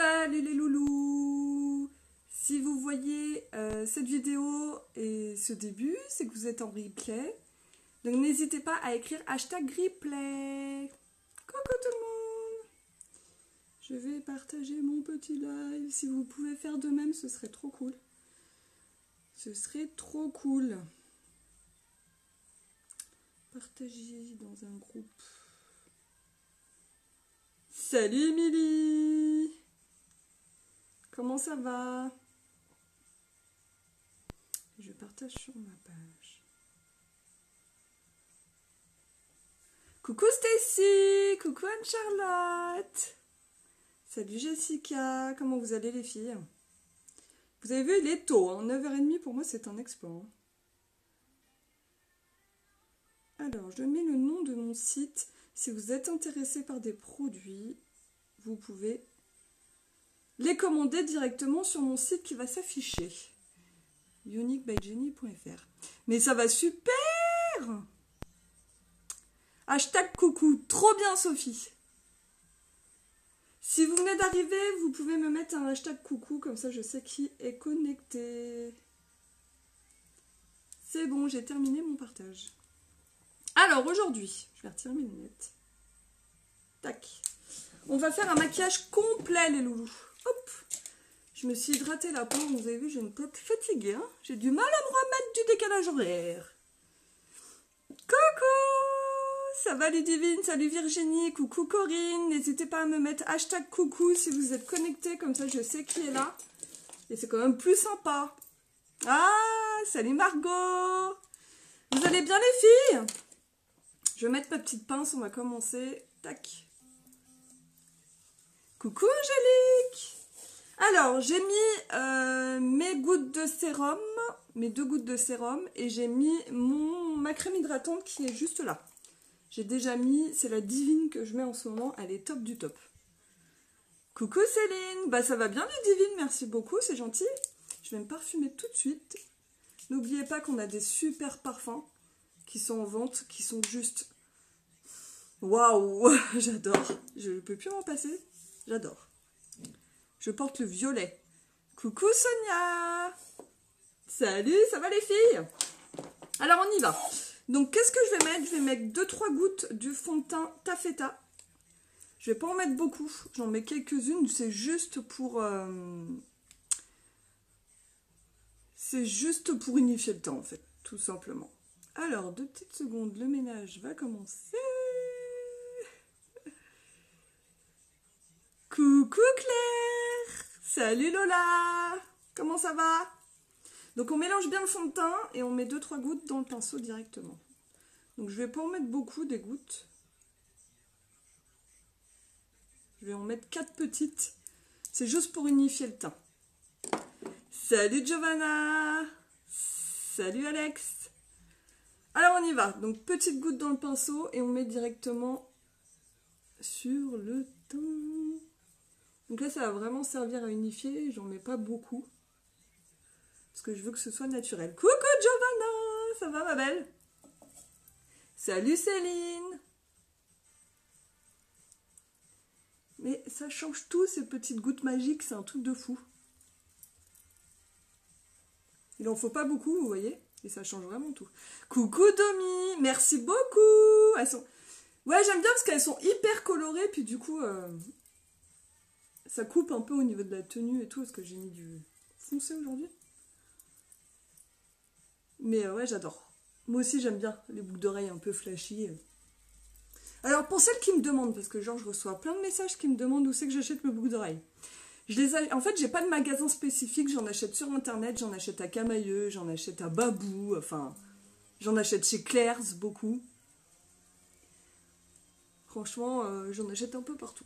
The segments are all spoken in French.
Salut les loulous! Si vous voyez cette vidéo et ce début, c'est que vous êtes en replay. Donc n'hésitez pas à écrire hashtag replay. Coucou tout le monde! Je vais partager mon petit live. Si vous pouvez faire de même, ce serait trop cool. Ce serait trop cool. Partagez dans un groupe. Salut Émilie! Comment ça va? Je partage sur ma page. Coucou Stacy! Coucou Anne-Charlotte! Salut Jessica! Comment vous allez les filles? Vous avez vu, il est tôt, hein? 9h30 pour moi c'est un exploit. Hein. Alors, je mets le nom de mon site. Si vous êtes intéressé par des produits, vous pouvez les commander directement sur mon site qui va s'afficher. uniquebyjenny.fr. Mais ça va super! Hashtag coucou. Trop bien Sophie. Si vous venez d'arriver, vous pouvez me mettre un hashtag coucou, comme ça je sais qui est connecté. C'est bon, j'ai terminé mon partage. Alors aujourd'hui, je vais retirer mes lunettes. Tac. On va faire un maquillage complet les loulous. Hop. Je me suis hydratée la peau, vous avez vu, j'ai une tête fatiguée. Hein, j'ai du mal à me remettre du décalage horaire. Coucou! Ça va Ludivine? Salut Virginie, coucou Corinne. N'hésitez pas à me mettre hashtag coucou si vous êtes connectés, comme ça je sais qui est là. Et c'est quand même plus sympa. Ah, salut Margot! Vous allez bien les filles? Je vais mettre ma petite pince, on va commencer. Tac. Coucou Angélique! Alors, j'ai mis mes gouttes de sérum, mes 2 gouttes de sérum, et j'ai mis ma crème hydratante qui est juste là. J'ai déjà mis, c'est la Divine que je mets en ce moment, elle est top du top. Coucou Céline! Bah ça va bien les Divine, merci beaucoup, c'est gentil. Je vais me parfumer tout de suite. N'oubliez pas qu'on a des super parfums qui sont en vente, qui sont juste... Waouh! J'adore! Je ne peux plus m'en passer. J'adore. Je porte le violet. Coucou Sonia! Salut, ça va les filles? Alors on y va. Donc qu'est-ce que je vais mettre? Je vais mettre 2-3 gouttes du fond de teint Taffeta. Je vais pas en mettre beaucoup. J'en mets quelques-unes. C'est juste pour... C'est juste pour unifier le teint en fait. Tout simplement. Alors 2 petites secondes. Le ménage va commencer. Coucou Claire! Salut Lola! Comment ça va? Donc on mélange bien le fond de teint et on met 2-3 gouttes dans le pinceau directement. Donc je vais pas en mettre beaucoup des gouttes. Je vais en mettre 4 petites. C'est juste pour unifier le teint. Salut Giovanna! Salut Alex! Alors on y va. Donc petite goutte dans le pinceau et on met directement sur le teint. Donc là, ça va vraiment servir à unifier. J'en mets pas beaucoup. Parce que je veux que ce soit naturel. Coucou Giovanna! Ça va ma belle? Salut Céline! Mais ça change tout, ces petites gouttes magiques. C'est un truc de fou. Il en faut pas beaucoup, vous voyez? Et ça change vraiment tout. Coucou Domi! Merci beaucoup! Elles sont... Ouais, j'aime bien parce qu'elles sont hyper colorées. Puis du coup... Ça coupe un peu au niveau de la tenue et tout, parce que j'ai mis du foncé aujourd'hui. Mais ouais, j'adore. Moi aussi, j'aime bien les boucles d'oreilles un peu flashy. Alors, pour celles qui me demandent, parce que genre, je reçois plein de messages qui me demandent où c'est que j'achète mes boucles d'oreilles. En fait, j'ai pas de magasin spécifique, j'en achète sur Internet, j'en achète à Camailleux, j'en achète à Babou, enfin, j'en achète chez Claire's, beaucoup. Franchement, j'en achète un peu partout.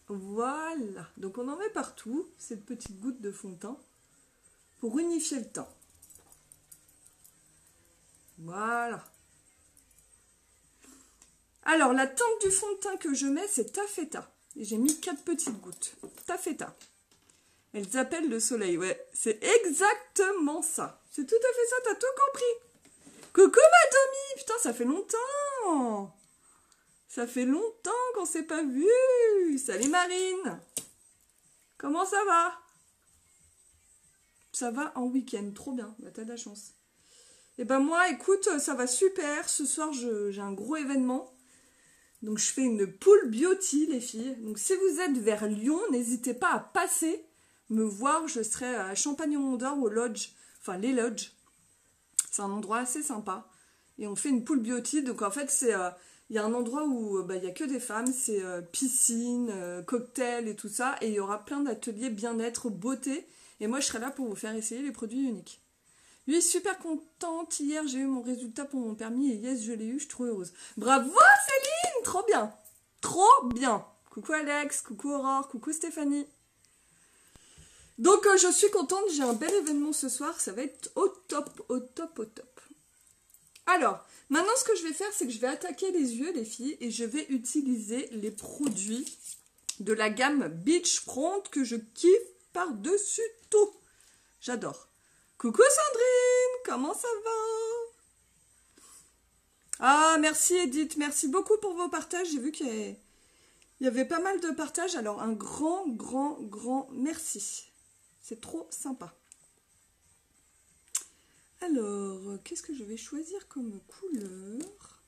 Voilà, donc on en met partout, cette petite goutte de fond de teint, pour unifier le teint. Voilà. Alors, la teinte du fond de teint que je mets, c'est Taffeta. Et j'ai mis 4 petites gouttes. Taffeta. Elles appellent le soleil, ouais. C'est exactement ça. C'est tout à fait ça, t'as tout compris. Coucou ma Domi, putain, ça fait longtemps. Ça fait longtemps qu'on s'est pas vu. Salut Marine. Comment ça va? Ça va en week-end, trop bien, bah, t'as de la chance. Et ben moi, écoute, ça va super. Ce soir, j'ai un gros événement. Donc je fais une pool beauty, les filles. Donc si vous êtes vers Lyon, n'hésitez pas à passer me voir. Je serai à Champagne-au-Mont-d'Or, au Lodge. Enfin, les Lodges. C'est un endroit assez sympa. Et on fait une pool beauty. Donc en fait, il y a un endroit où il n'y a que des femmes. C'est piscine, cocktail et tout ça. Et il y aura plein d'ateliers bien-être, beauté. Et moi, je serai là pour vous faire essayer les produits uniques. Oui, super contente. Hier, j'ai eu mon résultat pour mon permis. Et yes, je l'ai eu. Je suis trop heureuse. Bravo, Céline! Trop bien. Trop bien. Coucou Alex, coucou Aurore, coucou Stéphanie. Donc, je suis contente. J'ai un bel événement ce soir. Ça va être au top, au top, au top. Alors, maintenant, ce que je vais faire, c'est que je vais attaquer les yeux, les filles. Et je vais utiliser les produits de la gamme Beachfront que je kiffe par-dessus tout. J'adore. Coucou Sandrine, comment ça va? Ah, merci Edith, merci beaucoup pour vos partages. J'ai vu qu'il y avait pas mal de partages. Alors, un grand, grand, grand merci. C'est trop sympa. Alors, qu'est-ce que je vais choisir comme couleur?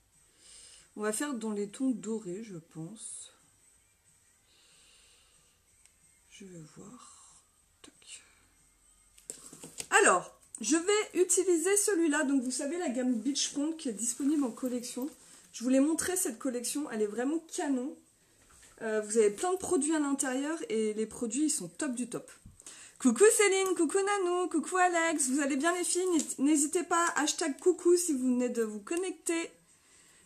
On va faire dans les tons dorés, je pense. Je vais voir. Tac. Alors, je vais utiliser celui-là. Donc, vous savez, la gamme Beachfront qui est disponible en collection. Je voulais montrer cette collection. Elle est vraiment canon. Vous avez plein de produits à l'intérieur et les produits, ils sont top du top. Coucou Céline, coucou Nanou, coucou Alex. Vous allez bien les filles? N'hésitez pas, hashtag coucou si vous venez de vous connecter.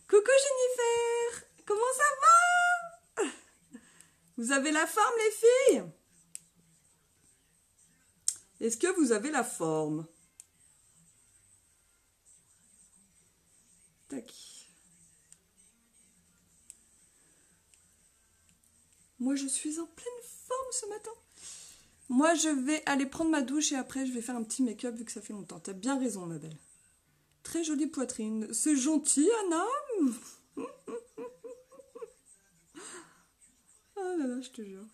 Coucou Jennifer, comment ça va? Vous avez la forme les filles? Est-ce que vous avez la forme? Tac. Moi, je suis en pleine forme ce matin. Moi, je vais aller prendre ma douche et après, je vais faire un petit make-up vu que ça fait longtemps. T'as bien raison, ma belle. Très jolie poitrine. C'est gentil, Anna. Ah là là, je te jure.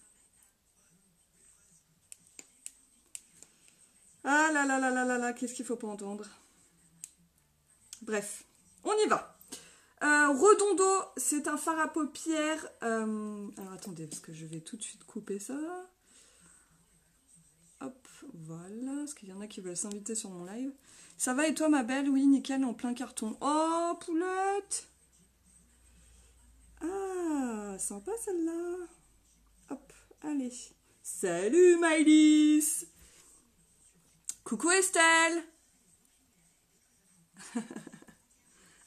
Ah là là là là là là, qu'est-ce qu'il faut pas entendre? Bref, on y va. Redondo, c'est un fard à paupières. Alors attendez, parce que je vais tout de suite couper ça. Hop, voilà, parce qu'il y en a qui veulent s'inviter sur mon live. Ça va et toi ma belle? Oui, nickel, en plein carton. Oh, poulette! Ah, sympa celle-là. Hop, allez. Salut Maëlys! Coucou Estelle!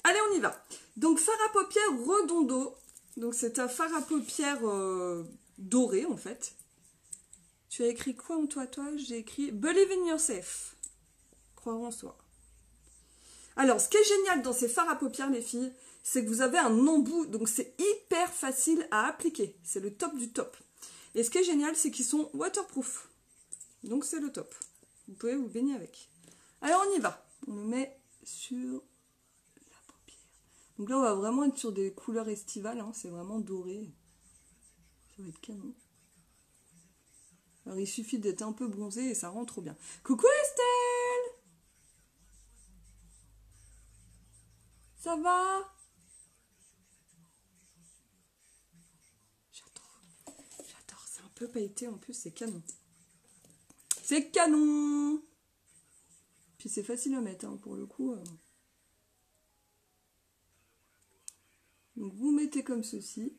Allez, on y va. Donc, fard à paupières Redondo. Donc, c'est un fard à paupières doré, en fait. Tu as écrit quoi en toi? J'ai écrit Believe in yourself. Croire en soi. Alors, ce qui est génial dans ces fards à paupières, les filles, c'est que vous avez un embout. Donc, c'est hyper facile à appliquer. C'est le top du top. Et ce qui est génial, c'est qu'ils sont waterproof. Donc, c'est le top. Vous pouvez vous baigner avec. Alors, on y va. On le met sur... Donc là, on va vraiment être sur des couleurs estivales, hein. C'est vraiment doré. Ça va être canon. Alors, il suffit d'être un peu bronzé et ça rend trop bien. Coucou Estelle! Ça va? J'adore. C'est un peu pailleté en plus, c'est canon. C'est canon! Puis c'est facile à mettre, hein, pour le coup. Donc vous mettez comme ceci.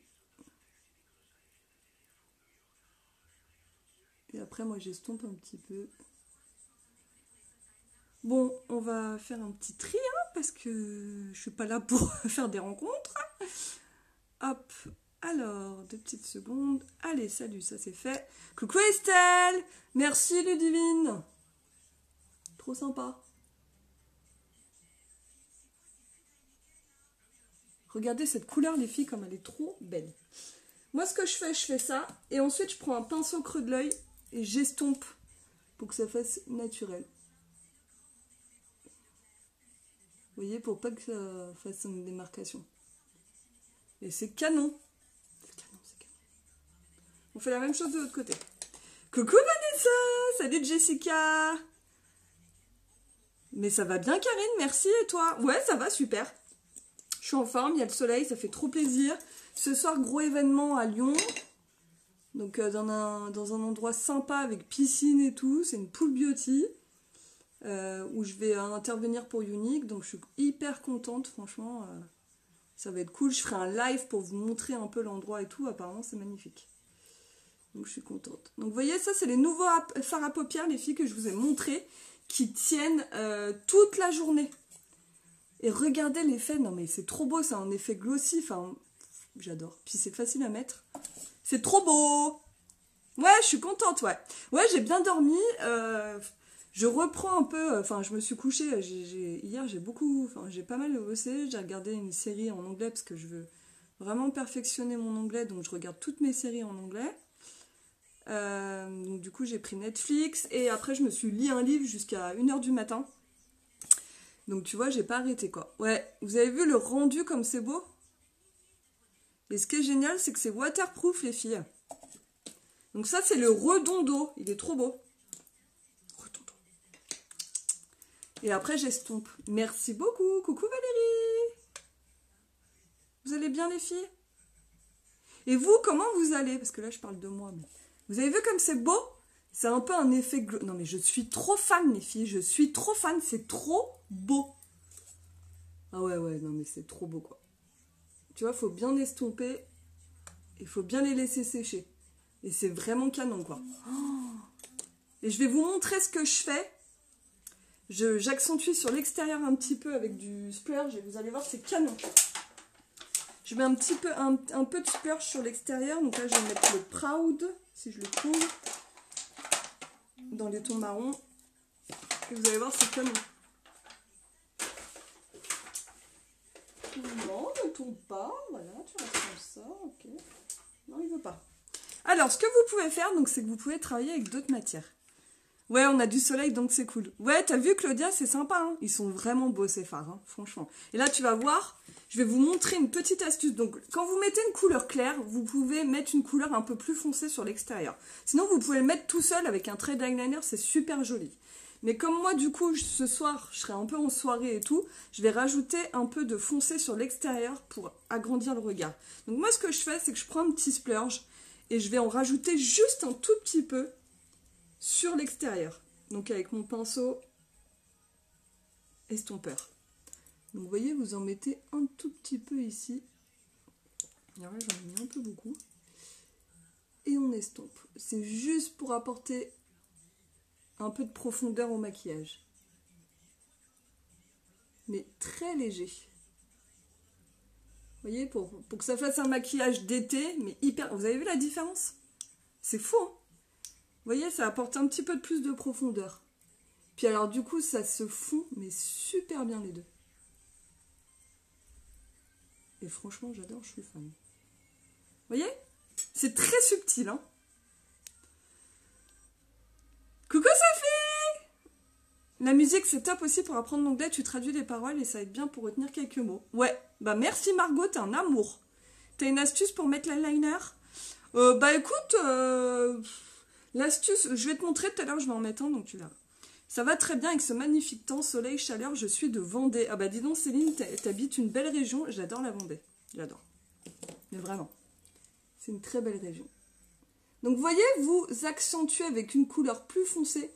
Et après moi j'estompe un petit peu. Bon, on va faire un petit tri, hein, parce que je suis pas là pour faire des rencontres. Hop, alors, 2 petites secondes. Allez, salut, ça c'est fait. Coucou Estelle! Merci Ludivine! Trop sympa. Regardez cette couleur les filles, comme elle est trop belle. Moi ce que je fais ça. Et ensuite je prends un pinceau creux de l'œil et j'estompe pour que ça fasse naturel. Vous voyez, pour pas que ça fasse une démarcation. Et c'est canon. C'est canon, c'est canon. On fait la même chose de l'autre côté. Coucou Vanessa! Salut Jessica! Mais ça va bien Karine, merci et toi? Ouais, ça va, super. Je suis en forme, il y a le soleil, ça fait trop plaisir. Ce soir, gros événement à Lyon. Donc dans un endroit sympa avec piscine et tout. C'est une pool beauty. Où je vais intervenir pour Unique. Donc je suis hyper contente, franchement. Ça va être cool. Je ferai un live pour vous montrer un peu l'endroit et tout. Apparemment, c'est magnifique. Donc je suis contente. Donc vous voyez, ça c'est les nouveaux fards à paupières, les filles, que je vous ai montrés, qui tiennent toute la journée. Et regardez l'effet. Non mais c'est trop beau, c'est un effet glossy. Enfin, j'adore. Puis c'est facile à mettre. C'est trop beau. Ouais, je suis contente, ouais. Ouais, j'ai bien dormi. Je reprends un peu. Enfin, je me suis couchée. Hier, j'ai pas mal bossé. J'ai regardé une série en anglais parce que je veux vraiment perfectionner mon anglais. Donc, je regarde toutes mes séries en anglais. Donc, du coup, j'ai pris Netflix. Et après, je me suis lu un livre jusqu'à 1h du matin. Donc, tu vois, j'ai pas arrêté, quoi. Ouais, vous avez vu le rendu comme c'est beau? Et ce qui est génial, c'est que c'est waterproof, les filles. Donc ça, c'est le redondo. Il est trop beau. Redondo. Et après, j'estompe. Merci beaucoup. Coucou Valérie. Vous allez bien, les filles? Et vous, comment vous allez? Parce que là, je parle de moi. Mais... Vous avez vu comme c'est beau? C'est un peu un effet... Non, mais je suis trop fan, les filles. Je suis trop fan. C'est trop beau. Ah ouais, non, mais c'est trop beau, quoi. Tu vois, il faut bien estomper. Il faut bien les laisser sécher. Et c'est vraiment canon, quoi. Oh. Et je vais vous montrer ce que je fais. J'accentue sur l'extérieur un petit peu avec du splurge. Et vous allez voir, c'est canon. Je mets un peu de splurge sur l'extérieur. Donc là, je vais mettre le Proud, si je le trouve, dans les tons marrons. Et vous allez voir, c'est canon. Non, ne tombe pas. Voilà, tu restes comme ça. Ok. Non, il veut pas. Alors, ce que vous pouvez faire, donc, c'est que vous pouvez travailler avec d'autres matières. Ouais, on a du soleil, donc c'est cool. Ouais, t'as vu, Claudia, c'est sympa, hein. Ils sont vraiment beaux, ces fards, hein, franchement. Et là, tu vas voir, je vais vous montrer une petite astuce. Donc, quand vous mettez une couleur claire, vous pouvez mettre une couleur un peu plus foncée sur l'extérieur. Sinon, vous pouvez le mettre tout seul avec un trait d'eyeliner, c'est super joli. Mais comme moi, du coup, ce soir, je serai un peu en soirée et tout, je vais rajouter un peu de foncé sur l'extérieur pour agrandir le regard. Donc moi, ce que je fais, c'est que je prends un petit splurge et je vais en rajouter juste un tout petit peu sur l'extérieur. Donc avec mon pinceau estompeur. Donc vous voyez, vous en mettez un tout petit peu ici. Alors là, j'en ai mis un peu beaucoup. Et on estompe. C'est juste pour apporter un peu de profondeur au maquillage. Mais très léger. Vous voyez, pour que ça fasse un maquillage d'été, mais hyper... Vous avez vu la différence? C'est fou, hein? Vous voyez, ça apporte un petit peu de plus de profondeur. Puis alors, du coup, ça se fond, mais super bien les deux. Et franchement, j'adore, je suis fan. Vous voyez? C'est très subtil, hein? Coucou Sophie! La musique, c'est top aussi pour apprendre l'anglais. Tu traduis les paroles et ça aide bien pour retenir quelques mots. Ouais, bah merci Margot, t'es un amour. T'as une astuce pour mettre l'eyeliner? Bah écoute, l'astuce, je vais te montrer tout à l'heure, je vais en mettre un, donc tu verras. Ça va très bien avec ce magnifique temps, soleil, chaleur, je suis de Vendée. Ah bah dis donc Céline, t'habites une belle région, j'adore la Vendée. J'adore. Mais vraiment, c'est une très belle région. Donc vous voyez, vous accentuez avec une couleur plus foncée,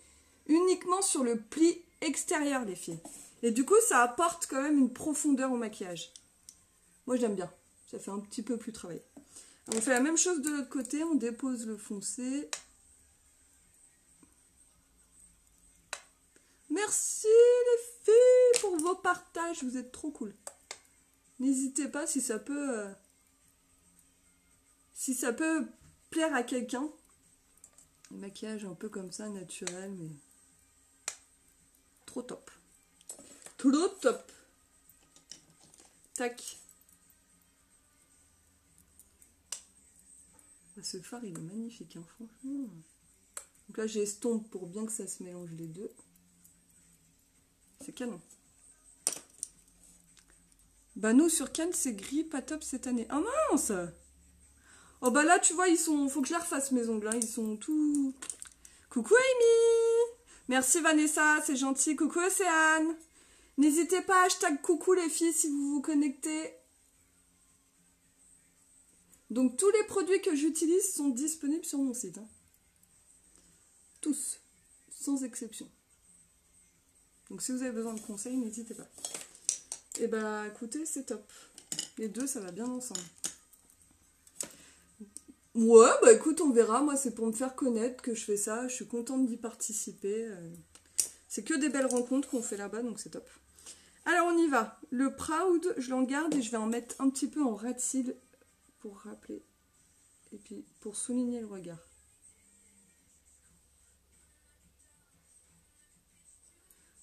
uniquement sur le pli extérieur, les filles. Et du coup, ça apporte quand même une profondeur au maquillage. Moi, j'aime bien. Ça fait un petit peu plus travaillé. On fait la même chose de l'autre côté, on dépose le foncé. Merci les filles pour vos partages, vous êtes trop cool. N'hésitez pas si ça peut plaire à quelqu'un. Un maquillage un peu comme ça, naturel, mais trop top. Trop top. Tac. Ce fard, il est magnifique, hein, franchement. Donc là, j'estompe pour bien que ça se mélange les deux. C'est canon. Bah nous sur Cannes c'est gris, pas top cette année. Ah mince! Oh bah là tu vois, faut que je les refasse mes ongles, hein. Ils sont tout... Coucou Amy! Merci Vanessa, c'est gentil. Coucou Océane! N'hésitez pas, hashtag coucou les filles si vous vous connectez. Donc tous les produits que j'utilise sont disponibles sur mon site. Hein. Tous, sans exception. Donc si vous avez besoin de conseils, n'hésitez pas. Et bah écoutez, c'est top. Les deux, ça va bien ensemble. Ouais, bah écoute, on verra. Moi, c'est pour me faire connaître que je fais ça. Je suis contente d'y participer. C'est que des belles rencontres qu'on fait là-bas, donc c'est top. Alors, on y va. Le Proud, je l'en garde et je vais en mettre un petit peu en ras de cils pour rappeler. Et puis, pour souligner le regard.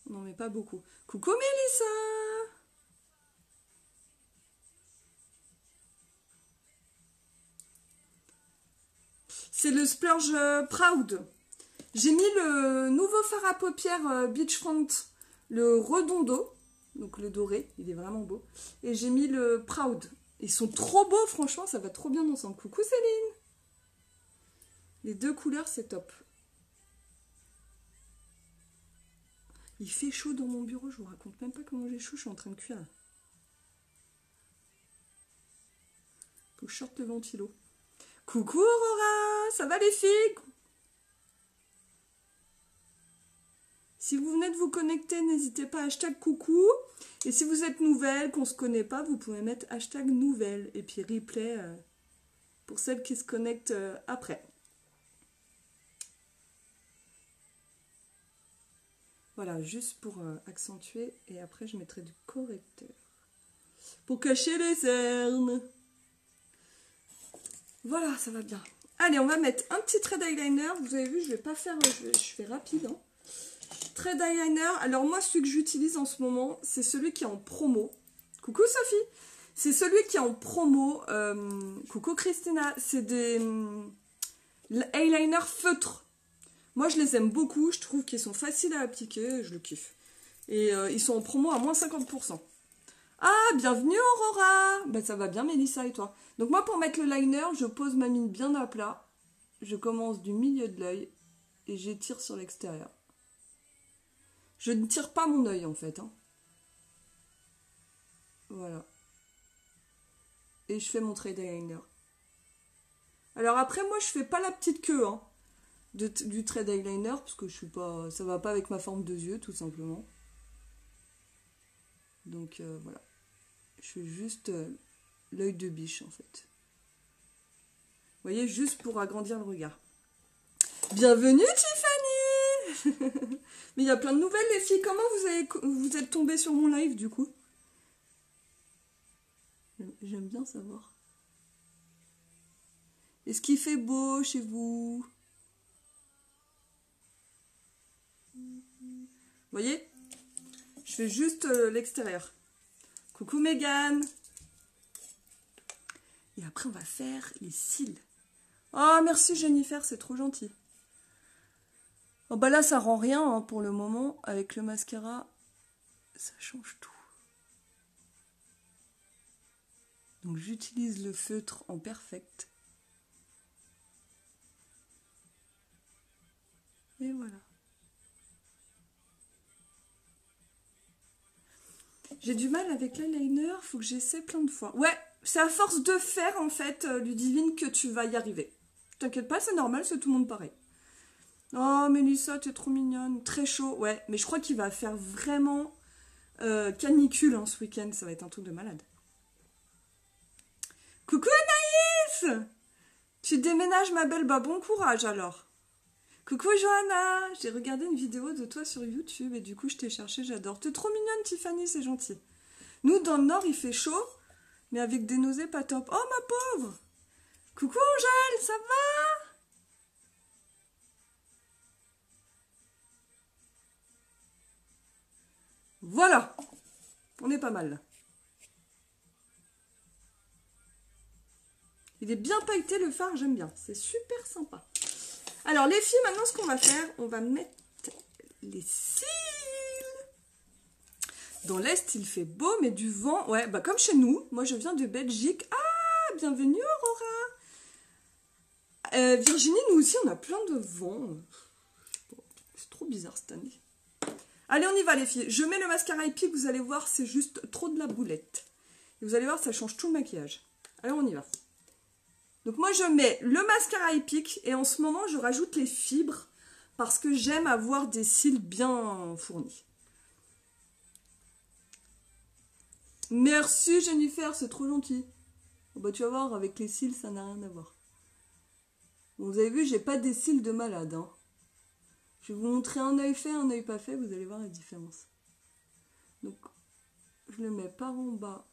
On n'en met pas beaucoup. Coucou Mélissa! C'est le Splurge Proud. J'ai mis le nouveau fard à paupières Beachfront, le redondo, donc le doré, il est vraiment beau. Et j'ai mis le Proud. Ils sont trop beaux, franchement, ça va trop bien ensemble. Coucou Céline! Les deux couleurs, c'est top. Il fait chaud dans mon bureau, je vous raconte même pas comment j'ai chaud, je suis en train de cuire. Faut que je sorte le ventilo. Coucou Aurora, ça va les filles? Si vous venez de vous connecter, n'hésitez pas à hashtag coucou. Et si vous êtes nouvelle, qu'on ne se connaît pas, vous pouvez mettre hashtag nouvelle. Et puis replay pour celles qui se connectent après. Voilà, juste pour accentuer. Et après, je mettrai du correcteur. Pour cacher les cernes. Voilà, ça va bien. Allez, on va mettre un petit trait d'eyeliner. Vous avez vu, je vais pas faire... Je fais rapide. Hein. Trait d'eyeliner. Alors moi, celui que j'utilise en ce moment, c'est celui qui est en promo. Coucou Sophie. C'est celui qui est en promo. Coucou Christina. C'est des eyeliner feutres. Moi, je les aime beaucoup. Je trouve qu'ils sont faciles à appliquer. Je le kiffe. Et ils sont en promo à moins 50%. Ah, bienvenue Aurora. Bah, ça va bien Mélissa et toi? Donc moi, pour mettre le liner, je pose ma mine bien à plat. Je commence du milieu de l'œil et j'étire sur l'extérieur. Je ne tire pas mon œil en fait. Hein. Voilà. Et je fais mon trait d'eyeliner. Alors après, moi, je fais pas la petite queue hein, du trait d'eyeliner parce que je suis pas, ça va pas avec ma forme de yeux tout simplement. Donc voilà. Je fais juste l'œil de biche en fait. Vous voyez, juste pour agrandir le regard. Bienvenue Tiffany. Mais il y a plein de nouvelles les filles. Comment vous êtes tombées sur mon live du coup? J'aime bien savoir. Est-ce qu'il fait beau chez vous? Vous voyez? Je fais juste l'extérieur. Coucou Mégane. Et après on va faire les cils. Oh merci Jennifer, c'est trop gentil. Oh bah là ça rend rien hein, pour le moment. Avec le mascara, ça change tout. Donc j'utilise le feutre en perfect. Et voilà. J'ai du mal avec l'eyeliner, faut que j'essaie plein de fois. Ouais, c'est à force de faire en fait, Ludivine, que tu vas y arriver. T'inquiète pas, c'est normal, c'est tout le monde pareil. Oh Mélissa, t'es trop mignonne, très chaud. Ouais, mais je crois qu'il va faire vraiment canicule hein, ce week-end, ça va être un truc de malade. Coucou Anaïs! Tu déménages ma belle, bah bon courage alors. Coucou Johanna, j'ai regardé une vidéo de toi sur YouTube et du coup je t'ai cherché, j'adore. T'es trop mignonne Tiffany, c'est gentil. Nous dans le nord il fait chaud, mais avec des nausées pas top. Oh ma pauvre! Coucou Angèle, ça va? Voilà, on est pas mal là. Il est bien pailleté le fard, j'aime bien, c'est super sympa. Alors les filles, maintenant ce qu'on va faire, on va mettre les cils. Dans l'Est, il fait beau, mais du vent. Ouais, bah comme chez nous. Moi, je viens de Belgique. Ah, bienvenue, Aurora. Virginie, nous aussi, on a plein de vent. C'est trop bizarre cette année. Allez, on y va, les filles. Je mets le mascara épique. Vous allez voir, c'est juste trop de la boulette. Et vous allez voir, ça change tout le maquillage. Allez, on y va. Donc, moi, je mets le mascara épique. Et en ce moment, je rajoute les fibres. Parce que j'aime avoir des cils bien fournis. Merci Jennifer, c'est trop gentil. Oh bah tu vas voir, avec les cils, ça n'a rien à voir. Bon, vous avez vu, j'ai pas des cils de malade. Hein. Je vais vous montrer un œil fait, un œil pas fait, vous allez voir la différence. Donc, je le mets par en bas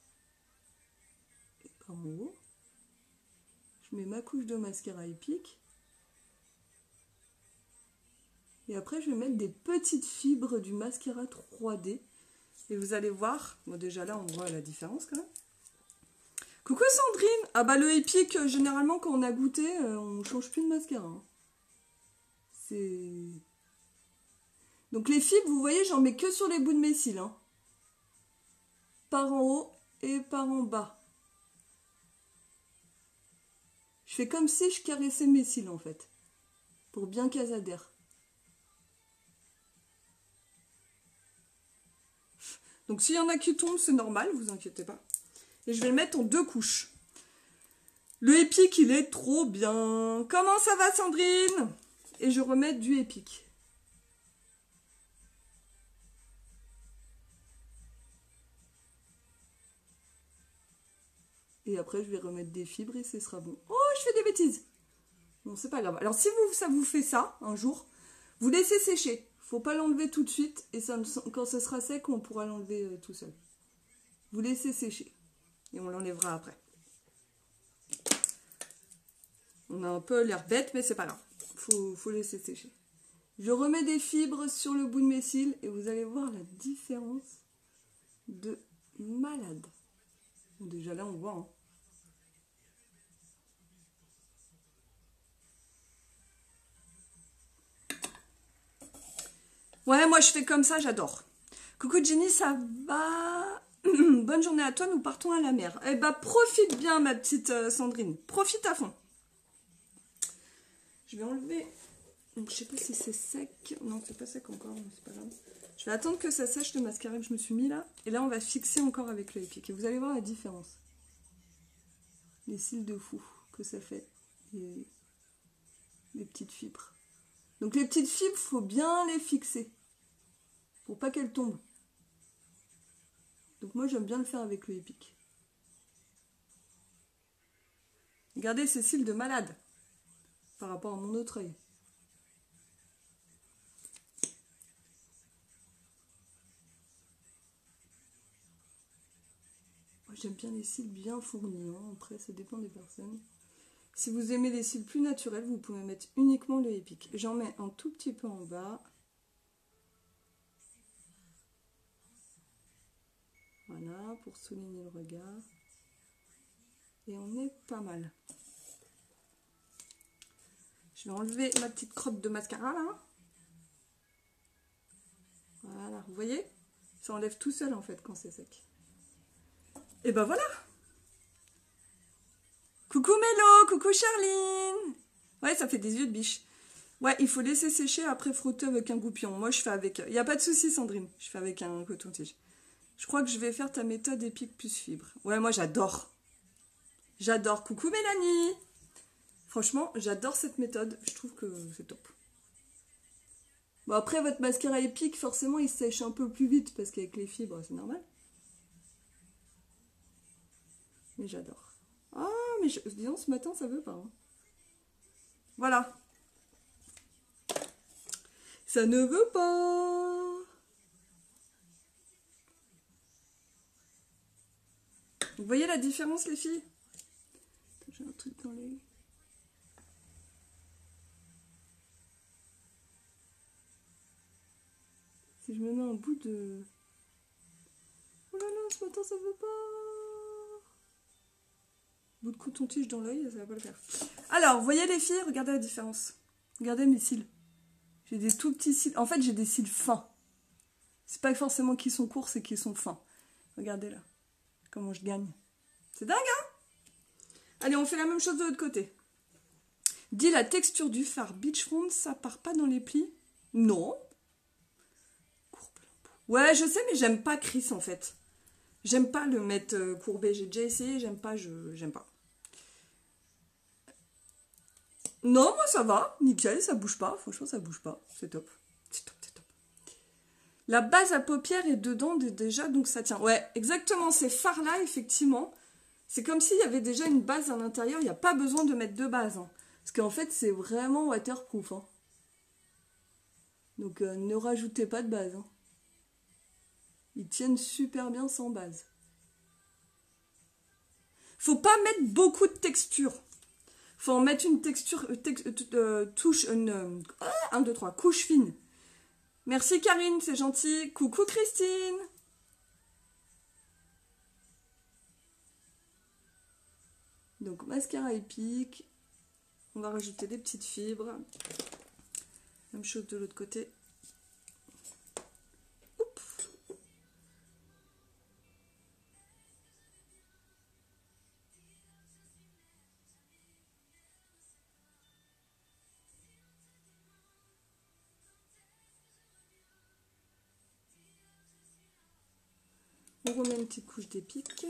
et par en haut. Je mets ma couche de mascara épique. Et après, je vais mettre des petites fibres du mascara 3D. Et vous allez voir, bon déjà là, on voit la différence quand même. Coucou Sandrine. Ah bah le épique, généralement quand on a goûté, on change plus de mascara. Hein. C'est... Donc les fibres, vous voyez, j'en mets que sur les bouts de mes cils. Hein. Par en haut et par en bas. Je fais comme si je caressais mes cils en fait. Pour bien qu'elles adhèrent. Donc s'il y en a qui tombent, c'est normal, vous inquiétez pas. Et je vais le mettre en 2 couches. Le épique, il est trop bien. Comment ça va, Sandrine? Et je remets du épique. Et après, je vais remettre des fibres et ce sera bon. Oh, je fais des bêtises. Bon, c'est pas grave. Alors, si ça vous fait ça, un jour, vous laissez sécher. Faut pas l'enlever tout de suite. Et ça, quand ce sera sec, on pourra l'enlever tout seul. Vous laissez sécher. Et on l'enlèvera après. On a un peu l'air bête, mais c'est pas grave. Faut laisser sécher. Je remets des fibres sur le bout de mes cils. Et vous allez voir la différence de malade. Bon, déjà là, on voit. Hein. Ouais, moi je fais comme ça, j'adore. Coucou Jenny, ça va? Bonne journée à toi, nous partons à la mer. Eh bah profite bien ma petite Sandrine, profite à fond. Je vais enlever, donc je sais pas si c'est sec, non c'est pas sec encore, mais c'est pas grave. Je vais attendre que ça sèche le mascara que je me suis mis là, et là on va fixer encore avec le épique. Et vous allez voir la différence. Les cils de fou que ça fait, les petites fibres. Donc les petites fibres, faut bien les fixer. Pour pas qu'elles tombent. Donc moi j'aime bien le faire avec le épique. Regardez ces cils de malade. Par rapport à mon autre œil. Moi j'aime bien les cils bien fournis. Hein. Après ça dépend des personnes. Si vous aimez les cils plus naturels, vous pouvez mettre uniquement le épique. J'en mets un tout petit peu en bas. Voilà, pour souligner le regard. Et on est pas mal. Je vais enlever ma petite crotte de mascara là. Voilà, vous voyez? Ça enlève tout seul en fait quand c'est sec. Et ben voilà! Coucou Mélo, coucou Charline! Ouais, ça fait des yeux de biche. Ouais, il faut laisser sécher, après frotter avec un goupillon. Moi, je fais avec... Il n'y a pas de souci, Sandrine. Je fais avec un coton-tige. Je crois que je vais faire ta méthode épique plus fibre. Ouais, moi, j'adore. J'adore. Coucou Mélanie! Franchement, j'adore cette méthode. Je trouve que c'est top. Bon, après, votre mascara épique, forcément, il sèche un peu plus vite, parce qu'avec les fibres, c'est normal. Mais j'adore. Ah, mais disons, ce matin, ça veut pas. Hein. Voilà. Ça ne veut pas. Vous voyez la différence, les filles? J'ai un truc dans les... Si je me mets un bout de... Oh là là, ce matin, ça veut pas. Bout de coton-tige dans l'œil, ça va pas le faire. Alors, vous voyez les filles, regardez la différence. Regardez mes cils. J'ai des tout petits cils. En fait, j'ai des cils fins. C'est pas forcément qu'ils sont courts, c'est qu'ils sont fins. Regardez là, comment je gagne. C'est dingue, hein? Allez, on fait la même chose de l'autre côté. Dis la texture du fard beachfront, ça part pas dans les plis? Non. Ouais, je sais, mais j'aime pas Chris en fait. J'aime pas le mettre courbé. J'ai déjà essayé, j'aime pas, j'aime pas. Non, moi ça va, nickel, ça bouge pas. Franchement, ça bouge pas. C'est top. C'est top, c'est top. La base à paupières est dedans déjà, donc ça tient. Ouais, exactement, ces fards-là, effectivement, c'est comme s'il y avait déjà une base à l'intérieur. Il n'y a pas besoin de mettre de base. Hein. Parce qu'en fait, c'est vraiment waterproof. Hein. Donc, ne rajoutez pas de base. Hein. Ils tiennent super bien sans base. Faut pas mettre beaucoup de texture. Faut en mettre une texture, touche, 1, 2, 3, couche fine. Merci Karine, c'est gentil. Coucou Christine. Donc mascara épique. On va rajouter des petites fibres. Même chose de l'autre côté. On remet une petite couche d'épique.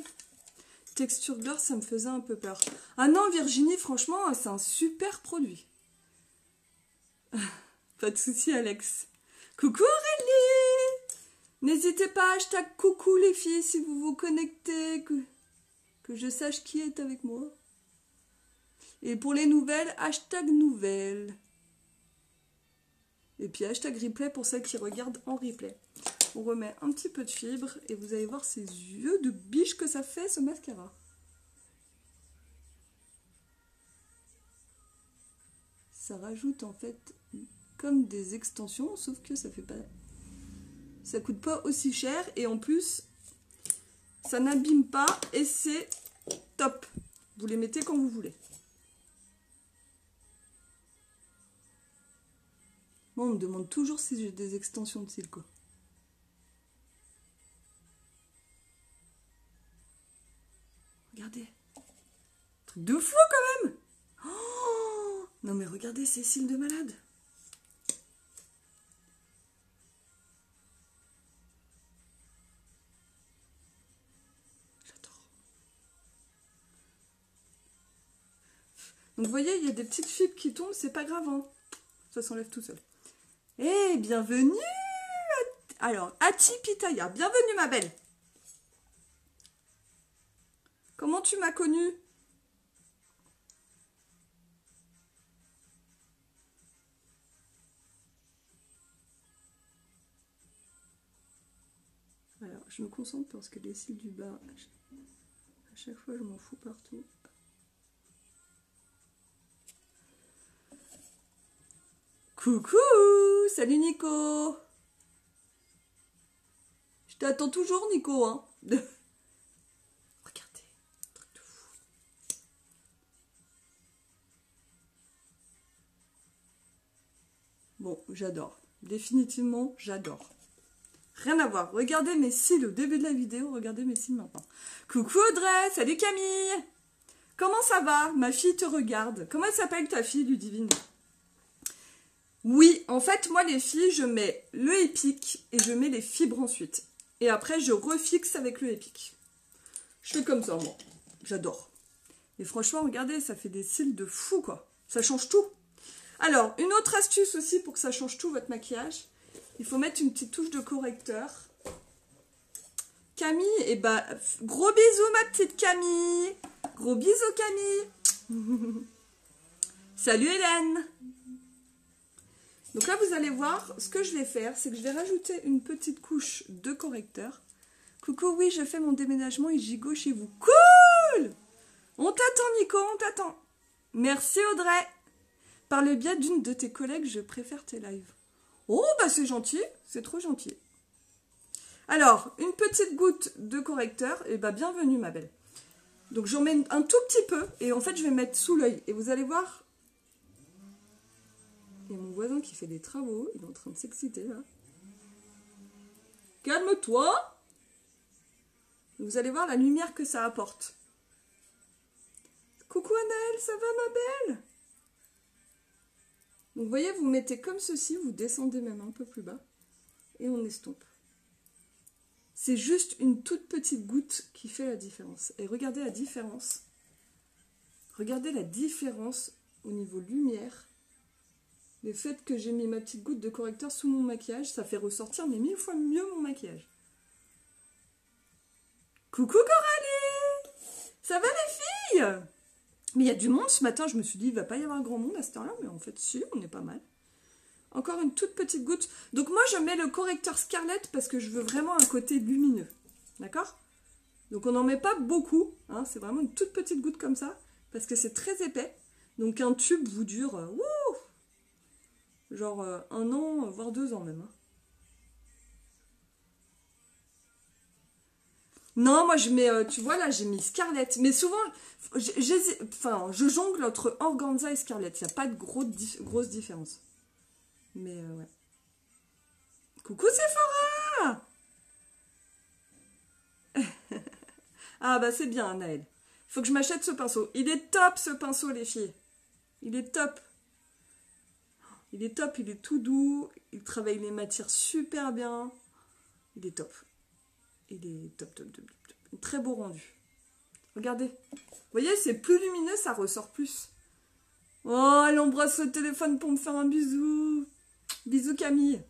Texture beurre, ça me faisait un peu peur. Ah non, Virginie, franchement, c'est un super produit. Pas de souci, Alex. Coucou Aurélie! N'hésitez pas, hashtag coucou les filles, si vous vous connectez, que je sache qui est avec moi. Et pour les nouvelles, hashtag nouvelles. Et puis hashtag replay pour celles qui regardent en replay. On remet un petit peu de fibre et vous allez voir ces yeux de biche que ça fait ce mascara. Ça rajoute en fait comme des extensions, sauf que ça fait pas, ça coûte pas aussi cher et en plus ça n'abîme pas et c'est top. Vous les mettez quand vous voulez. Moi on me demande toujours si j'ai des extensions de cils quoi. Regardez. Truc de fou quand même. Oh non mais regardez ces cils de malade. J'adore. Donc vous voyez, il y a des petites fibres qui tombent, c'est pas grave. Hein. Ça s'enlève tout seul. Et bienvenue. Alors, Ati Pitaya, bienvenue ma belle. Comment tu m'as connue? Alors, je me concentre parce que les cils du bas, à chaque fois, je m'en fous partout. Coucou! Salut Nico! Je t'attends toujours Nico, hein? Regardez, truc de fou. Bon, j'adore. Définitivement, j'adore. Rien à voir. Regardez mes cils au début de la vidéo, regardez mes cils maintenant. Coucou Audrey, salut Camille. Comment ça va? Ma fille te regarde. Comment elle s'appelle ta fille, Ludivine? Oui, en fait, moi les filles, je mets le épique et je mets les fibres ensuite. Et après, je refixe avec le épique. Je fais comme ça, moi. J'adore. Et franchement, regardez, ça fait des cils de fou, quoi. Ça change tout. Alors, une autre astuce aussi pour que ça change tout votre maquillage. Il faut mettre une petite touche de correcteur. Camille, et bah, gros bisous ma petite Camille. Gros bisous Camille. Salut Hélène. Donc là, vous allez voir, ce que je vais faire, c'est que je vais rajouter une petite couche de correcteur. Coucou, oui, je fais mon déménagement et gigot chez vous. Cool! On t'attend Nico, on t'attend. Merci Audrey. Par le biais d'une de tes collègues, je préfère tes lives. Oh, bah c'est gentil, c'est trop gentil. Alors, une petite goutte de correcteur, et bah bienvenue ma belle. Donc j'en mets un tout petit peu, et en fait je vais mettre sous l'œil. Et vous allez voir, il y a mon voisin qui fait des travaux, il est en train de s'exciter là. Calme-toi. Vous allez voir la lumière que ça apporte. Coucou Anaëlle, ça va ma belle? Donc vous voyez, vous mettez comme ceci, vous descendez même un peu plus bas et on estompe. C'est juste une toute petite goutte qui fait la différence. Et regardez la différence. Regardez la différence au niveau lumière. Le fait que j'ai mis ma petite goutte de correcteur sous mon maquillage, ça fait ressortir mais 1000 fois mieux mon maquillage. Coucou Coralie! Ça va les filles? Mais il y a du monde ce matin, je me suis dit, il va pas y avoir grand monde à cette heure-là, mais en fait, si, on est pas mal. Encore une toute petite goutte. Donc moi, je mets le correcteur Scarlett parce que je veux vraiment un côté lumineux. D'accord? Donc on n'en met pas beaucoup, hein, c'est vraiment une toute petite goutte comme ça, parce que c'est très épais. Donc un tube vous dure, genre 1 an, voire 2 ans même. Hein. Non, moi je mets, tu vois là, j'ai mis Scarlett. Mais souvent, je jongle entre Organza et Scarlett. Il n'y a pas de grosse différence. Mais ouais. Coucou Sephora! Ah bah c'est bien Anaëlle. Il faut que je m'achète ce pinceau. Il est top ce pinceau les filles. Il est top. Il est top, il est tout doux. Il travaille les matières super bien. Il est top. Il est top. Très beau rendu. Regardez. Vous voyez, c'est plus lumineux, ça ressort plus. Oh, elle embrasse le téléphone pour me faire un bisou. Bisous Camille.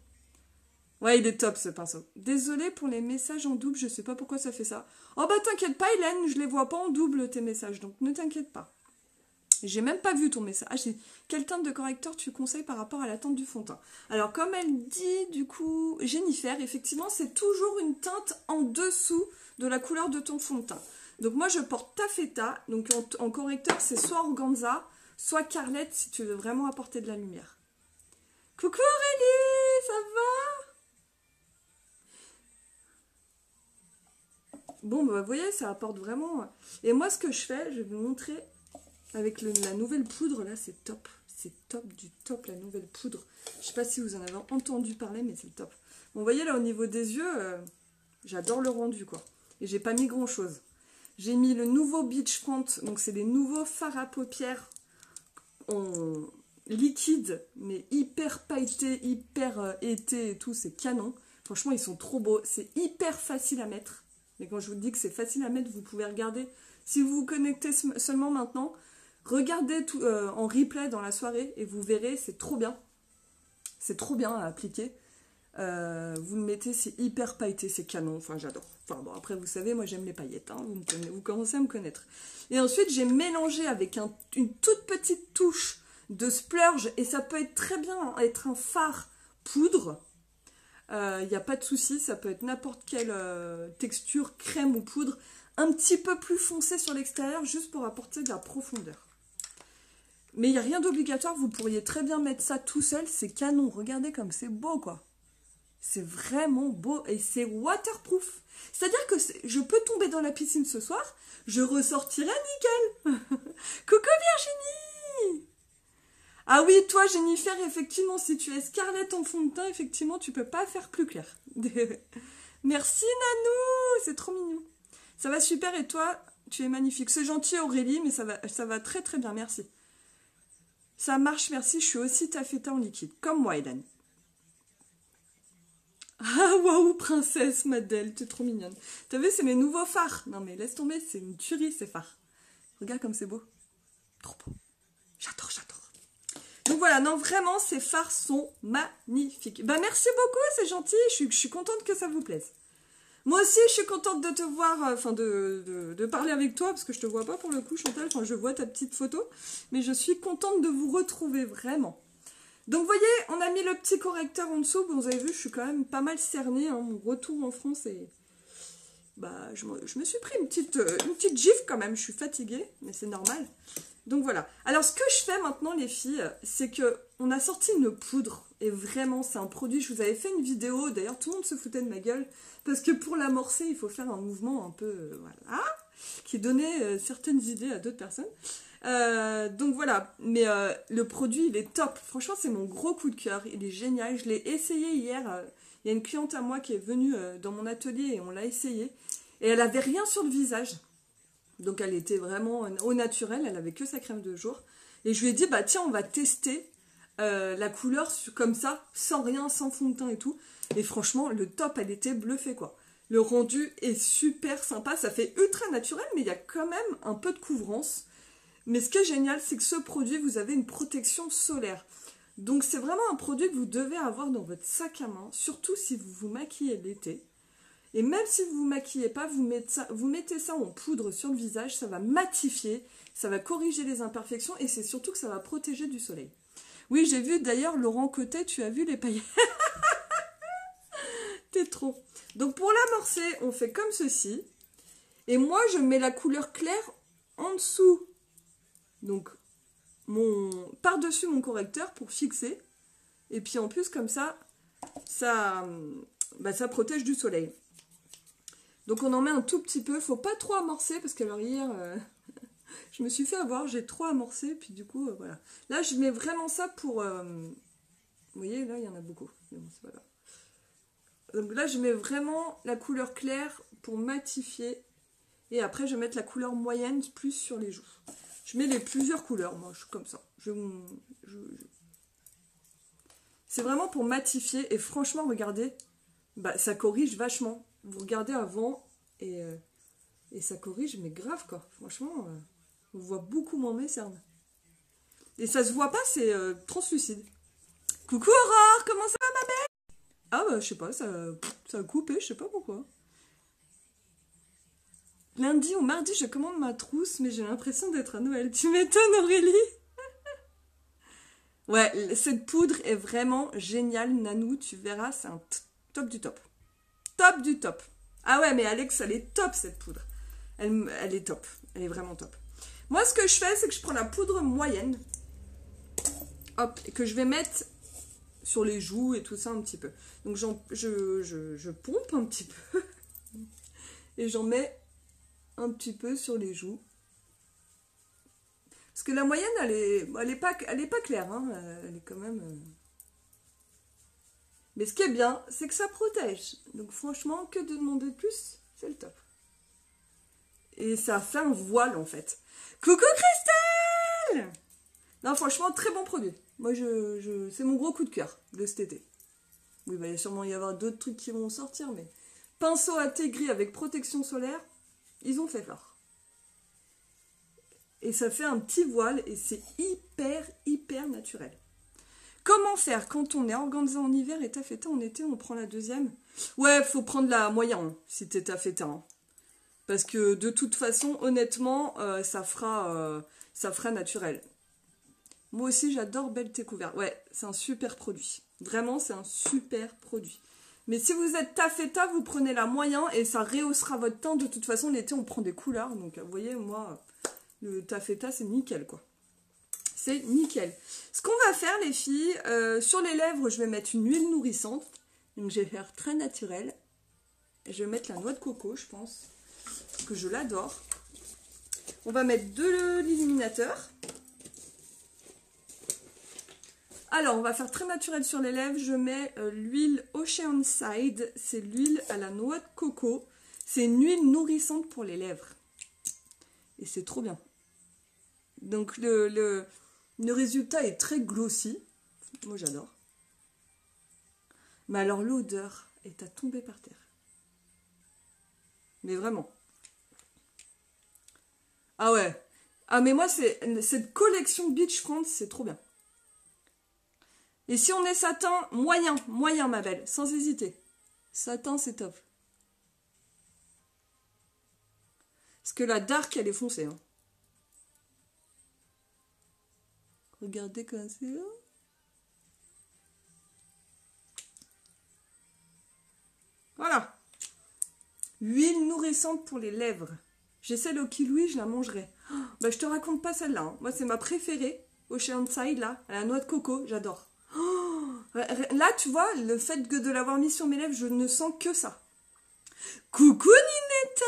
Ouais, il est top ce pinceau. Désolée pour les messages en double, je sais pas pourquoi ça fait ça. Oh bah t'inquiète pas Hélène, je les vois pas en double tes messages, donc ne t'inquiète pas. J'ai même pas vu ton message. Ah, quelle teinte de correcteur tu conseilles par rapport à la teinte du fond de teint? Alors comme elle dit du coup Jennifer, effectivement c'est toujours une teinte en dessous de la couleur de ton fond de teint. Donc moi je porte Taffeta, donc en correcteur c'est soit Organza, soit Carlette si tu veux vraiment apporter de la lumière. Coucou Aurélie, ça va? Bon bah vous voyez ça apporte vraiment... Et moi ce que je fais, je vais vous montrer... Avec la nouvelle poudre, là, c'est top. C'est top du top, la nouvelle poudre. Je sais pas si vous en avez entendu parler, mais c'est le top. Bon, vous voyez, là, au niveau des yeux, j'adore le rendu, quoi. Et j'ai pas mis grand-chose. J'ai mis le nouveau Beachfront. Donc, c'est des nouveaux fards à paupières en liquide, mais hyper pailletés, hyper été et tout. C'est canon. Franchement, ils sont trop beaux. C'est hyper facile à mettre. Mais quand je vous dis que c'est facile à mettre, vous pouvez regarder. Si vous vous connectez seulement maintenant... Regardez tout, en replay dans la soirée et vous verrez, c'est trop bien. C'est trop bien à appliquer. Vous le mettez, c'est hyper pailleté, c'est canon. Enfin, j'adore. Enfin, bon, après, vous savez, moi, j'aime les paillettes. Hein, vous commencez à me connaître. Et ensuite, j'ai mélangé avec une toute petite touche de splurge. Et ça peut être très bien être un fard poudre. Il n'y a pas de souci. Ça peut être n'importe quelle texture, crème ou poudre. Un petit peu plus foncé sur l'extérieur, juste pour apporter de la profondeur. Mais il n'y a rien d'obligatoire, vous pourriez très bien mettre ça tout seul, c'est canon. Regardez comme c'est beau, quoi. C'est vraiment beau et c'est waterproof. C'est-à-dire que je peux tomber dans la piscine ce soir, je ressortirai nickel. Coucou Virginie! Ah oui, toi Jennifer, effectivement, si tu es Scarlett en fond de teint, effectivement, tu peux pas faire plus clair. Merci Nanou, c'est trop mignon. Ça va super et toi, tu es magnifique. C'est gentil Aurélie, mais ça va très très bien, merci. Ça marche, merci, je suis aussi taffeta en liquide, comme moi Hélène. Ah waouh, princesse Madeleine, t'es trop mignonne. T'as vu, c'est mes nouveaux fards. Non mais laisse tomber, c'est une tuerie ces fards. Regarde comme c'est beau. Trop beau. J'adore. Donc voilà, non vraiment, ces fards sont magnifiques. Bah merci beaucoup, c'est gentil, je suis contente que ça vous plaise. Moi aussi, je suis contente de te voir, enfin de parler avec toi, parce que je te vois pas pour le coup, Chantal, enfin je vois ta petite photo, mais je suis contente de vous retrouver, vraiment. Donc vous voyez, on a mis le petit correcteur en dessous, vous avez vu, je suis quand même pas mal cernée, hein, mon retour en France, et bah, je me suis pris une petite gifle quand même, je suis fatiguée, mais c'est normal. Donc voilà. Alors ce que je fais maintenant les filles, c'est que on a sorti une poudre et vraiment c'est un produit, je vous avais fait une vidéo, d'ailleurs tout le monde se foutait de ma gueule parce que pour l'amorcer il faut faire un mouvement un peu, voilà, qui donnait certaines idées à d'autres personnes. Donc voilà, mais le produit il est top, franchement c'est mon gros coup de cœur, il est génial, je l'ai essayé hier, Il y a une cliente à moi qui est venue dans mon atelier et on l'a essayé. Et elle avait rien sur le visage. Donc elle était vraiment au naturel, elle avait que sa crème de jour. Et je lui ai dit, bah tiens, on va tester la couleur comme ça, sans rien, sans fond de teint et tout. Et franchement, le top, elle était bluffée quoi. Le rendu est super sympa, ça fait ultra naturel, mais il y a quand même un peu de couvrance. Mais ce qui est génial, c'est que ce produit, vous avez une protection solaire. Donc c'est vraiment un produit que vous devez avoir dans votre sac à main, surtout si vous vous maquillez l'été. Et même si vous ne vous maquillez pas, vous mettez ça en poudre sur le visage, ça va matifier, ça va corriger les imperfections et c'est surtout que ça va protéger du soleil. Oui, j'ai vu d'ailleurs, Laurent Côté, tu as vu les paillettes. T'es trop. Donc pour l'amorcer, on fait comme ceci. Et moi, je mets la couleur claire en dessous. Donc, par-dessus mon correcteur pour fixer. Et puis en plus, comme ça protège du soleil. Donc on en met un tout petit peu, faut pas trop amorcer parce qu'alors hier je me suis fait avoir, j'ai trop amorcé puis du coup voilà. Là je mets vraiment ça pour vous voyez là il y en a beaucoup. Mais bon, c'est pas grave. Donc là je mets vraiment la couleur claire pour matifier et après je vais mettre la couleur moyenne plus sur les joues. Je mets les plusieurs couleurs moi, je suis comme ça. C'est vraiment pour matifier et franchement regardez, bah ça corrige vachement. Vous regardez avant et ça corrige, mais grave quoi. Franchement, on voit beaucoup moins mes cernes. Et ça se voit pas, c'est translucide. Coucou Aurore, comment ça va ma belle? Ah bah je sais pas, ça a coupé, je sais pas pourquoi. Lundi ou mardi, je commande ma trousse, mais j'ai l'impression d'être à Noël. Tu m'étonnes Aurélie? Ouais, cette poudre est vraiment géniale, Nanou, tu verras, c'est un top du top. Top du top. Ah ouais, mais Alex, elle est top cette poudre. Elle est top. Elle est vraiment top. Moi, ce que je fais, c'est que je prends la poudre moyenne. Hop, et que je vais mettre sur les joues et tout ça un petit peu. Donc, je pompe un petit peu. Et j'en mets un petit peu sur les joues. Parce que la moyenne, elle est pas claire. Hein. Elle est quand même... Mais ce qui est bien, c'est que ça protège. Donc franchement, que de demander de plus, c'est le top. Et ça fait un voile en fait. Coucou Christelle! Non, franchement, très bon produit. Moi, c'est mon gros coup de cœur de cet été. Oui, il va sûrement y avoir d'autres trucs qui vont sortir, mais pinceau à thé gris avec protection solaire, ils ont fait fort. Et ça fait un petit voile et c'est hyper naturel. Comment faire quand on est organza en hiver et taffeta en été, on prend la deuxième? Ouais, faut prendre la moyenne si t'es taffeta. Hein. Parce que de toute façon, honnêtement, ça fera naturel. Moi aussi, j'adore Belle Thé Couvert. Ouais, c'est un super produit. Vraiment, c'est un super produit. Mais si vous êtes taffeta, vous prenez la moyenne et ça rehaussera votre teint. De toute façon, l'été, on prend des couleurs. Donc, vous voyez, moi, le taffeta, c'est nickel, quoi. C'est nickel. Ce qu'on va faire, les filles, sur les lèvres, je vais mettre une huile nourrissante. Donc, je vais faire très naturel. Et je vais mettre la noix de coco, je pense. Parce que je l'adore. On va mettre de l'illuminateur. Alors, on va faire très naturel sur les lèvres. Je mets l'huile Oceanside. C'est l'huile à la noix de coco. C'est une huile nourrissante pour les lèvres. Et c'est trop bien. Donc, le résultat est très glossy. Moi, j'adore. Mais alors, l'odeur est à tomber par terre. Mais vraiment. Ah ouais. Ah, mais moi, cette collection Beach France, c'est trop bien. Et si on est satin, moyen, ma belle, sans hésiter. Satin, c'est top. Parce que la dark, elle est foncée. Hein. Regardez comme c'est. Voilà. Huile nourrissante pour les lèvres. J'ai celle au kiwi, je la mangerai. Oh, bah, je te raconte pas celle-là. Hein. Moi, c'est ma préférée. Oceanside, là, à la noix de coco. J'adore. Oh, là, tu vois, le fait de l'avoir mis sur mes lèvres, je ne sens que ça. Coucou Ninetta!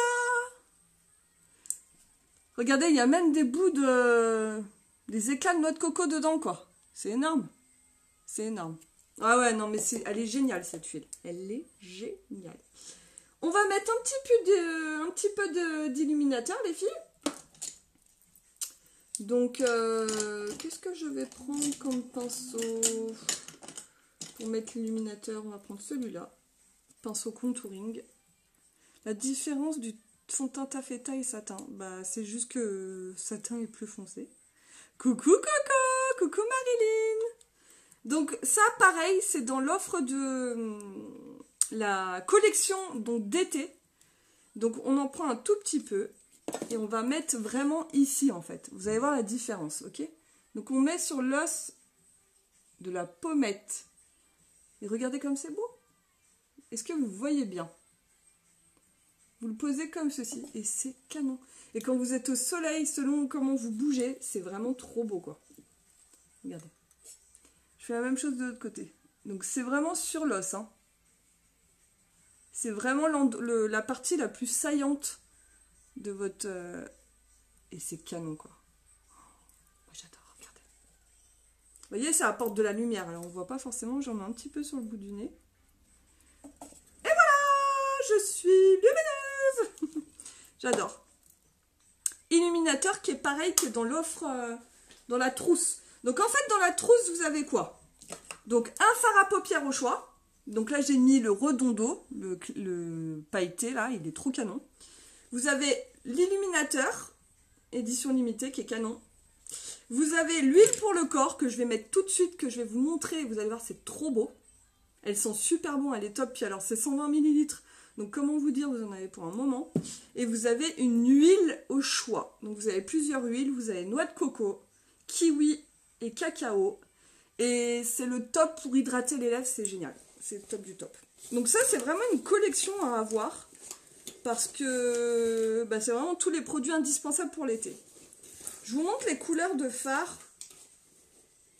Regardez, il y a même des bouts des éclats de noix de coco dedans, quoi. C'est énorme. C'est énorme. Ah ouais, non, mais elle est géniale, cette huile. Elle est géniale. On va mettre un petit peu d'illuminateur, les filles. Donc, qu'est-ce que je vais prendre comme pinceau? Pour mettre l'illuminateur, on va prendre celui-là. Pinceau contouring. La différence du fond de teint taffeta et satin, bah, c'est juste que satin est plus foncé. Coucou Coco! Coucou Marilyn! Donc ça, pareil, c'est dans l'offre de la collection d'été. Donc on en prend un tout petit peu et on va mettre vraiment ici en fait. Vous allez voir la différence, ok? Donc on met sur l'os de la pommette. Et regardez comme c'est beau. Est-ce que vous voyez bien? Vous le posez comme ceci et c'est canon. Et quand vous êtes au soleil, selon comment vous bougez, c'est vraiment trop beau quoi. Regardez. Je fais la même chose de l'autre côté. Donc c'est vraiment sur l'os. Hein. C'est vraiment la partie la plus saillante de votre... Et c'est canon quoi. Moi j'adore, regardez. Vous voyez, ça apporte de la lumière. Alors on voit pas forcément, j'en mets un petit peu sur le bout du nez. Et voilà, je suis lumineuse. J'adore. Illuminateur qui est pareil que dans l'offre, dans la trousse. Donc en fait dans la trousse vous avez quoi? Donc un fard à paupières au choix. Donc là j'ai mis le Redondo, le pailleté là, il est trop canon. Vous avez l'illuminateur, édition limitée qui est canon. Vous avez l'huile pour le corps que je vais mettre tout de suite, que je vais vous montrer. Vous allez voir c'est trop beau. Elles sont super bonnes, elle est top. Puis alors c'est 120 ml. Donc comment vous dire, vous en avez pour un moment. Et vous avez une huile au choix. Donc vous avez plusieurs huiles. Vous avez noix de coco, kiwi et cacao. Et c'est le top pour hydrater les lèvres, c'est génial. C'est le top du top. Donc ça, c'est vraiment une collection à avoir. Parce que bah, c'est vraiment tous les produits indispensables pour l'été. Je vous montre les couleurs de fard.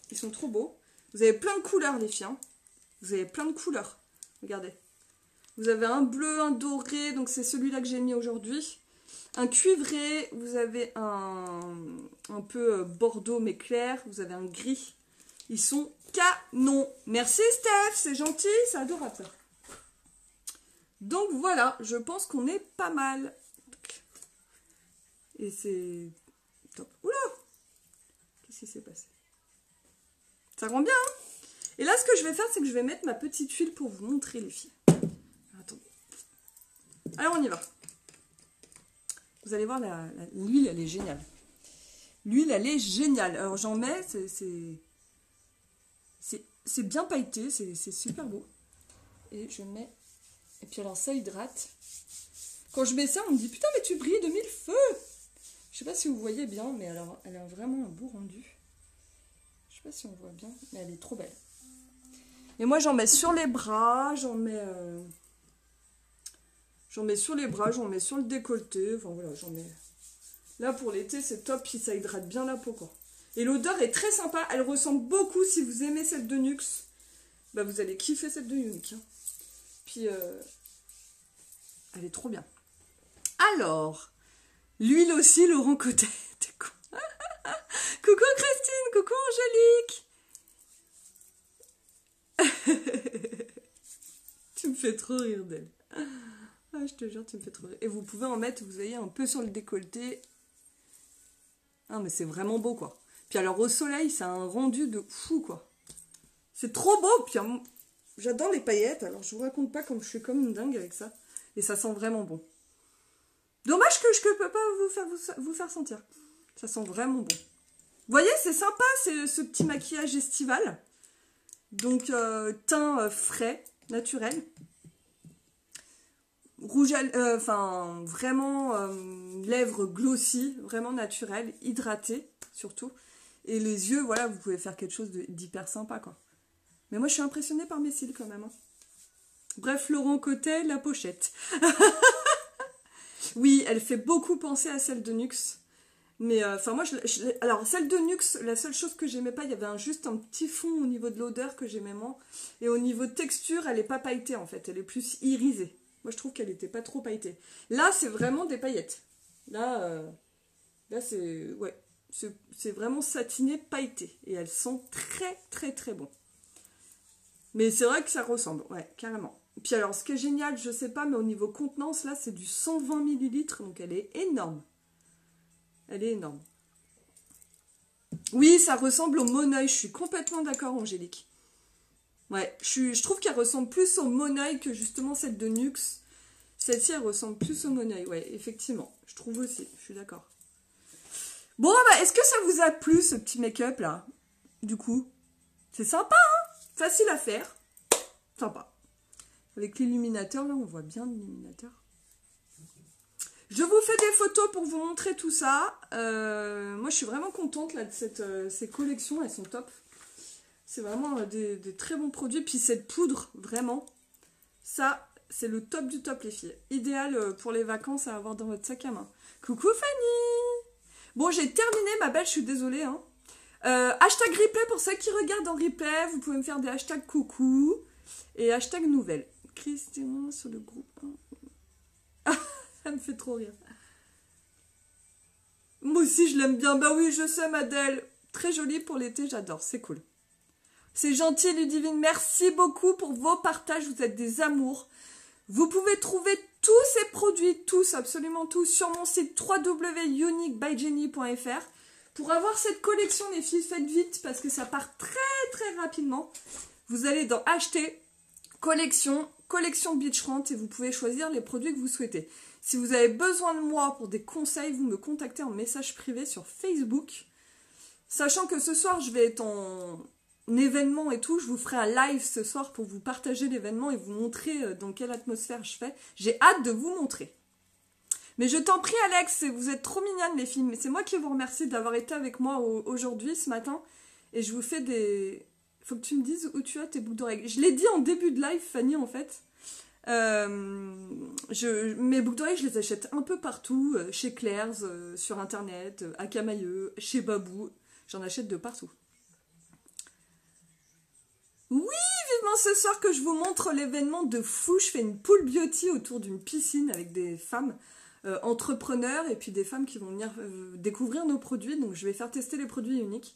Ils sont trop beaux. Vous avez plein de couleurs, les filles. Hein. Vous avez plein de couleurs. Regardez. Vous avez un bleu, un doré. Donc c'est celui-là que j'ai mis aujourd'hui. Un cuivré. Vous avez un peu bordeaux mais clair. Vous avez un gris. Ils sont canons. Merci Steph, c'est gentil, c'est adorable ça. Donc voilà, je pense qu'on est pas mal. Et c'est top. Oula! Qu'est-ce qui s'est passé? Ça rend bien, hein? Et là, ce que je vais faire, c'est que je vais mettre ma petite huile pour vous montrer les filles. Attendez. Alors, on y va. Vous allez voir, l'huile, elle est géniale. L'huile, elle est géniale. Alors, j'en mets, c'est bien pailleté, c'est super beau. Et je mets... Et puis alors ça hydrate. Quand je mets ça, on me dit putain mais tu brilles de mille feux. Je sais pas si vous voyez bien, mais alors elle a vraiment un beau rendu. Je sais pas si on voit bien, mais elle est trop belle. Et moi j'en mets sur les bras, j'en mets sur les bras, j'en mets sur le décolleté. Enfin voilà, j'en mets... Là pour l'été c'est top, puis ça hydrate bien la peau quoi. Et l'odeur est très sympa, elle ressemble beaucoup, si vous aimez celle de Nuxe, bah vous allez kiffer celle de Unique. Hein. Puis, elle est trop bien. Alors, l'huile aussi, Laurent Cotet. T'es con. Coucou Christine, coucou Angélique. Tu me fais trop rire d'elle. Ah, je te jure, tu me fais trop rire. Et vous pouvez en mettre, vous voyez, un peu sur le décolleté. Ah, mais c'est vraiment beau, quoi. Puis alors, au soleil, ça a un rendu de fou, quoi. C'est trop beau, puis... J'adore les paillettes, alors je vous raconte pas comme je suis comme une dingue avec ça. Et ça sent vraiment bon. Dommage que je ne peux pas vous faire sentir. Ça sent vraiment bon. Vous voyez, c'est sympa, c'est ce petit maquillage estival. Donc, teint frais, naturel. Rouge, enfin, vraiment lèvres glossy, vraiment naturel, hydraté surtout. Et les yeux, voilà, vous pouvez faire quelque chose d'hyper sympa, quoi. Mais moi, je suis impressionnée par mes cils quand même. Hein. Bref, Laurent Cotet, la pochette. Oui, elle fait beaucoup penser à celle de Nuxe. Mais, enfin, moi, alors, celle de Nuxe, la seule chose que j'aimais pas, il y avait juste un petit fond au niveau de l'odeur que j'aimais moins. Et au niveau de texture, elle est pas pailletée, en fait. Elle est plus irisée. Moi, je trouve qu'elle était pas trop pailletée. Là, c'est vraiment des paillettes. Là c'est... Ouais. C'est vraiment satiné, pailleté. Et elles sont très, très, très bon. Mais c'est vrai que ça ressemble, ouais, carrément. Puis alors, ce qui est génial, je sais pas, mais au niveau contenance, là, c'est du 120 millilitres, donc elle est énorme. Elle est énorme. Oui, ça ressemble au Moneuil, je suis complètement d'accord, Angélique. Ouais, je trouve qu'elle ressemble plus au Moneuil que justement celle de Nuxe. Celle-ci, elle ressemble plus au Moneuil, ouais, effectivement. Je trouve aussi, je suis d'accord. Bon, bah, est-ce que ça vous a plu, ce petit make-up, là? Du coup, c'est sympa, hein? Facile à faire. Sympa. Avec l'illuminateur, là, on voit bien l'illuminateur. Je vous fais des photos pour vous montrer tout ça. Moi, je suis vraiment contente là, de ces collections. Elles sont top. C'est vraiment des très bons produits. Puis cette poudre, vraiment, ça, c'est le top du top, les filles. Idéal pour les vacances à avoir dans votre sac à main. Coucou Fanny! Bon, j'ai terminé, ma belle, je suis désolée. Hein. Hashtag replay pour ceux qui regardent en replay. Vous pouvez me faire des hashtags coucou et hashtag nouvelles. Christian sur le groupe. Ça me fait trop rire. Moi aussi, je l'aime bien. Bah oui, je sais, Madeleine. Très jolie pour l'été, j'adore. C'est cool. C'est gentil, Ludivine. Merci beaucoup pour vos partages. Vous êtes des amours. Vous pouvez trouver tous ces produits, tous, absolument tous, sur mon site www.uniquebyjenny.fr. Pour avoir cette collection, les filles, faites vite parce que ça part très, très rapidement. Vous allez dans Acheter, Collection Beachfront et vous pouvez choisir les produits que vous souhaitez. Si vous avez besoin de moi pour des conseils, vous me contactez en message privé sur Facebook. Sachant que ce soir, je vais être en événement et tout, je vous ferai un live ce soir pour vous partager l'événement et vous montrer dans quelle atmosphère je fais. J'ai hâte de vous montrer. Mais je t'en prie, Alex, vous êtes trop mignonnes, les filles. C'est moi qui vous remercie d'avoir été avec moi aujourd'hui, ce matin. Et je vous fais des... Faut que tu me dises où tu as tes boucles d'oreilles. Je l'ai dit en début de live, Fanny, en fait. Mes boucles d'oreilles, je les achète un peu partout, chez Claire's, sur internet, à Camailleux, chez Babou, j'en achète de partout. Oui, vivement ce soir que je vous montre l'événement de fou, je fais une pool beauty autour d'une piscine avec des femmes entrepreneurs et puis des femmes qui vont venir découvrir nos produits, donc je vais faire tester les produits uniques.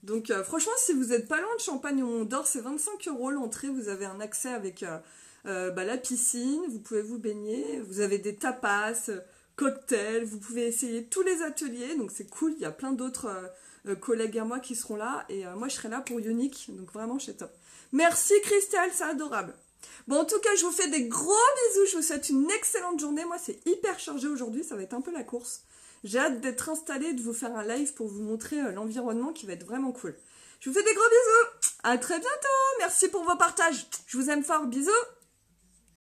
Donc franchement, si vous n'êtes pas loin de Champagne au Mont d'Or, c'est 25 € l'entrée, vous avez un accès avec... la piscine, vous pouvez vous baigner, vous avez des tapas, cocktails, vous pouvez essayer tous les ateliers, donc c'est cool, il y a plein d'autres collègues à moi qui seront là, et moi je serai là pour Unique, donc vraiment c'est top. Merci Christelle, c'est adorable. Bon, en tout cas, je vous fais des gros bisous, je vous souhaite une excellente journée, moi c'est hyper chargé aujourd'hui, ça va être un peu la course. J'ai hâte d'être installée, de vous faire un live pour vous montrer l'environnement qui va être vraiment cool. Je vous fais des gros bisous, à très bientôt, merci pour vos partages, je vous aime fort, bisous.